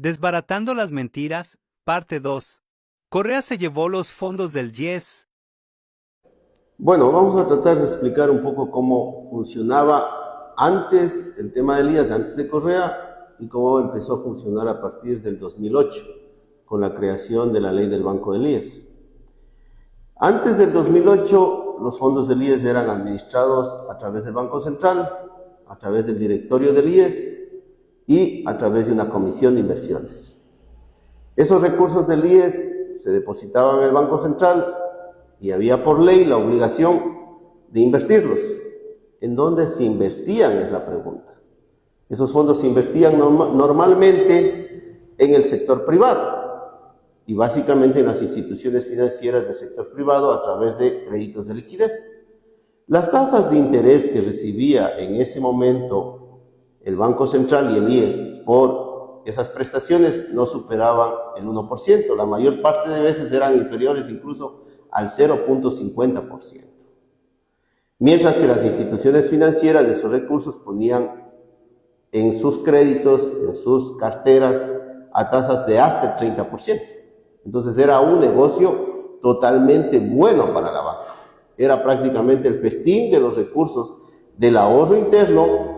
Desbaratando las mentiras, parte 2. Correa se llevó los fondos del IES. Bueno, vamos a tratar de explicar un poco cómo funcionaba antes el tema del IES, antes de Correa, y cómo empezó a funcionar a partir del 2008, con la creación de la ley del Banco del IES. Antes del 2008, los fondos del IES eran administrados a través del Banco Central, a través del directorio del IES y a través de una comisión de inversiones. Esos recursos del IES se depositaban en el Banco Central y había por ley la obligación de invertirlos. ¿En dónde se invertían? Es la pregunta. Esos fondos se invertían normalmente en el sector privado y básicamente en las instituciones financieras del sector privado a través de créditos de liquidez. Las tasas de interés que recibía en ese momento el Banco Central y el IES por esas prestaciones no superaban el 1%. La mayor parte de veces eran inferiores incluso al 0.50%. Mientras que las instituciones financieras de esos recursos ponían en sus créditos, en sus carteras, a tasas de hasta el 30%. Entonces era un negocio totalmente bueno para la banca. Era prácticamente el festín de los recursos del ahorro interno,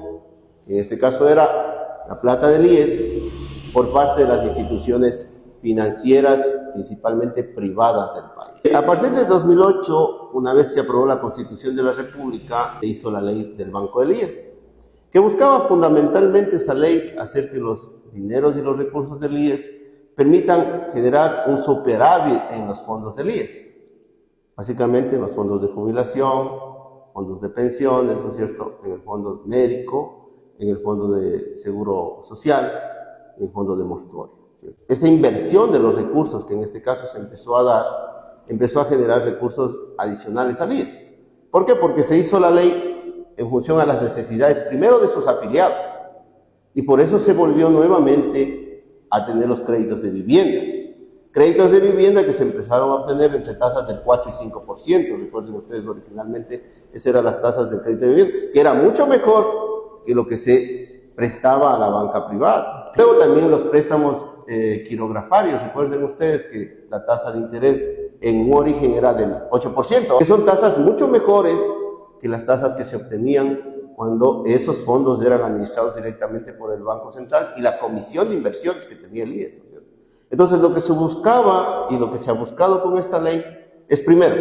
que en este caso era la plata del IES, por parte de las instituciones financieras, principalmente privadas del país. A partir del 2008, una vez se aprobó la Constitución de la República, se hizo la ley del Banco del IES, que buscaba fundamentalmente esa ley hacer que los dineros y los recursos del IES permitan generar un superávit en los fondos del IES, básicamente en los fondos de jubilación, fondos de pensiones, ¿no es cierto?, en el fondo médico, en el fondo de seguro social, en el fondo de mortuorio, ¿cierto? Esa inversión de los recursos que en este caso se empezó a dar, empezó a generar recursos adicionales al IES. ¿Por qué? Porque se hizo la ley en función a las necesidades primero de sus afiliados y por eso se volvió nuevamente a tener los créditos de vivienda. Créditos de vivienda que se empezaron a obtener entre tasas del 4 y 5%. Recuerden ustedes, originalmente esas eran las tasas del crédito de vivienda, que era mucho mejor que lo que se prestaba a la banca privada. Luego también los préstamos quirografarios. Recuerden ustedes que la tasa de interés en un origen era del 8%, que son tasas mucho mejores que las tasas que se obtenían cuando esos fondos eran administrados directamente por el Banco Central y la comisión de inversiones que tenía el IES, ¿no es cierto? Entonces lo que se buscaba y lo que se ha buscado con esta ley es primero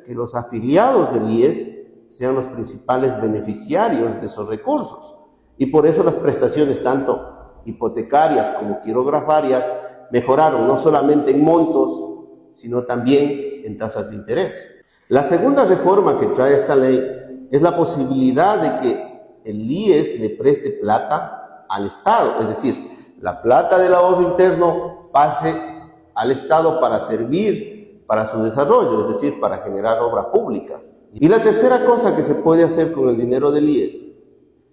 que los afiliados del IES sean los principales beneficiarios de esos recursos y por eso las prestaciones tanto hipotecarias como quirografarias mejoraron no solamente en montos sino también en tasas de interés. La segunda reforma que trae esta ley es la posibilidad de que el IES le preste plata al Estado, es decir, la plata del ahorro interno pase al Estado para servir para su desarrollo, es decir, para generar obra pública. Y la tercera cosa que se puede hacer con el dinero del IES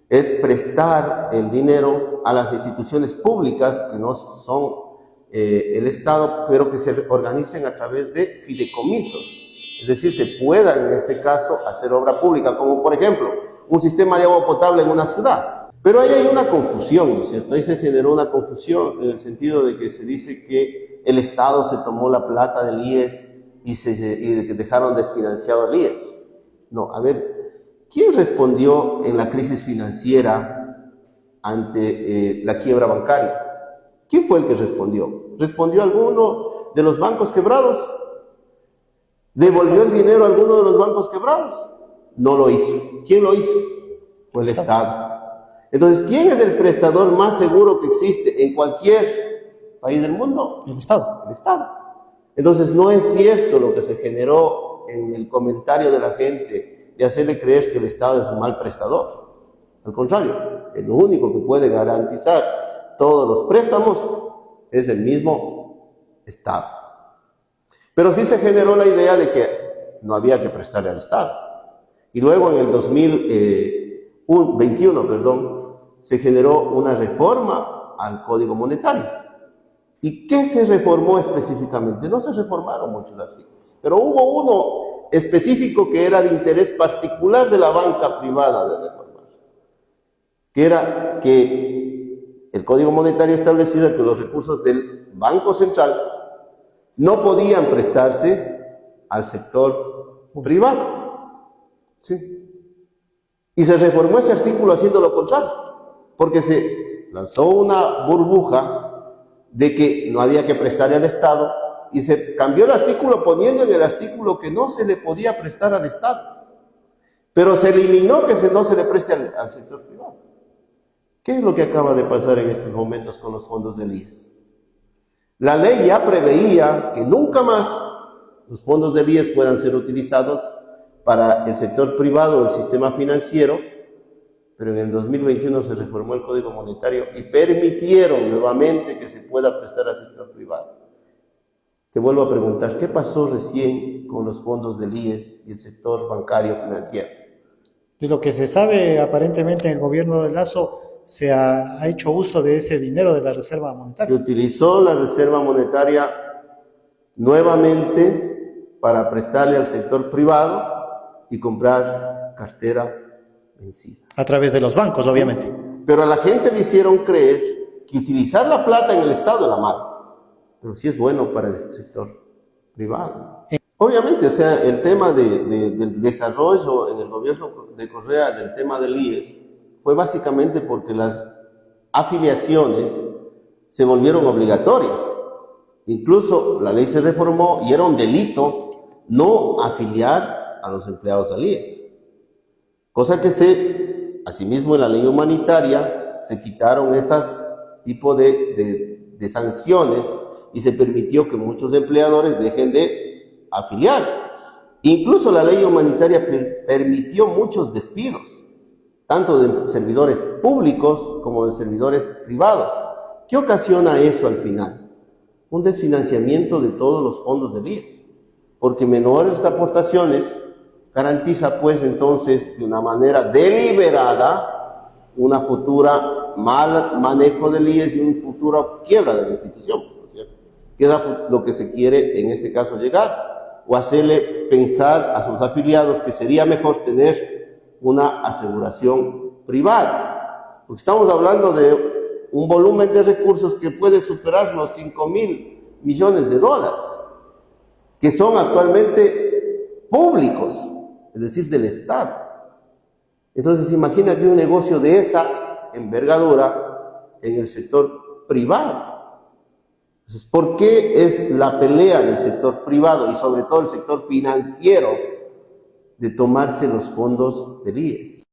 es prestar el dinero a las instituciones públicas que no son el Estado, pero que se organicen a través de fideicomisos. Es decir, se pueda en este caso hacer obra pública, como por ejemplo un sistema de agua potable en una ciudad. Pero ahí hay una confusión, ¿no es cierto? Ahí se generó una confusión en el sentido de que se dice que el Estado se tomó la plata del IES y de que dejaron desfinanciado al IES. No, a ver, ¿quién respondió en la crisis financiera ante la quiebra bancaria? ¿Quién fue el que respondió? ¿Respondió alguno de los bancos quebrados? ¿Devolvió el dinero a alguno de los bancos quebrados? No lo hizo. ¿Quién lo hizo? Fue el Estado. Entonces, ¿quién es el prestador más seguro que existe en cualquier país del mundo? El Estado. El Estado. Entonces, no es cierto lo que se generó en el comentario de la gente de hacerle creer que el Estado es un mal prestador. Al contrario, el único que puede garantizar todos los préstamos es el mismo Estado. Pero sí se generó la idea de que no había que prestarle al Estado. Y luego en el 2021, se generó una reforma al Código Monetario. ¿Y qué se reformó específicamente? No se reformaron muchos artículos, pero hubo uno específico que era de interés particular de la banca privada de reformar, que era que el Código Monetario establecía que los recursos del Banco Central no podían prestarse al sector privado. ¿Sí? Y se reformó ese artículo haciendo lo contrario, porque se lanzó una burbuja de que no había que prestarle al Estado y se cambió el artículo poniendo en el artículo que no se le podía prestar al Estado. Pero se eliminó que no se le preste al sector privado. ¿Qué es lo que acaba de pasar en estos momentos con los fondos del IES? La ley ya preveía que nunca más los fondos del IES puedan ser utilizados para el sector privado o el sistema financiero, pero en el 2021 se reformó el Código Monetario y permitieron nuevamente que se pueda prestar al sector privado. Te vuelvo a preguntar, ¿qué pasó recién con los fondos del IES y el sector bancario financiero? De lo que se sabe, aparentemente en el gobierno de Lazo se ha hecho uso de ese dinero de la Reserva Monetaria. Se utilizó la Reserva Monetaria nuevamente para prestarle al sector privado y comprar cartera vencida. A través de los bancos, obviamente. Sí, pero a la gente le hicieron creer que utilizar la plata en el Estado era malo, pero sí es bueno para el sector privado. Obviamente, o sea, el tema del desarrollo en el gobierno de Correa del tema del IES fue básicamente porque las afiliaciones se volvieron obligatorias. Incluso la ley se reformó y era un delito no afiliar a los empleados al IES. Cosa que asimismo en la ley humanitaria se quitaron esas tipos de sanciones y se permitió que muchos empleadores dejen de afiliar. Incluso la ley humanitaria permitió muchos despidos, tanto de servidores públicos como de servidores privados. ¿Qué ocasiona eso al final? Un desfinanciamiento de todos los fondos del IES, porque menores aportaciones garantiza pues entonces de una manera deliberada una futura mal manejo del IES y una futura quiebra de la institución, ¿no es cierto? Que es lo que se quiere en este caso llegar, o hacerle pensar a sus afiliados que sería mejor tener una aseguración privada, porque estamos hablando de un volumen de recursos que puede superar los 5.000 millones de dólares, que son actualmente públicos, es decir, del Estado. Entonces, imagínate un negocio de esa envergadura en el sector privado. Entonces, ¿por qué es la pelea del sector privado y sobre todo el sector financiero de tomarse los fondos del IES?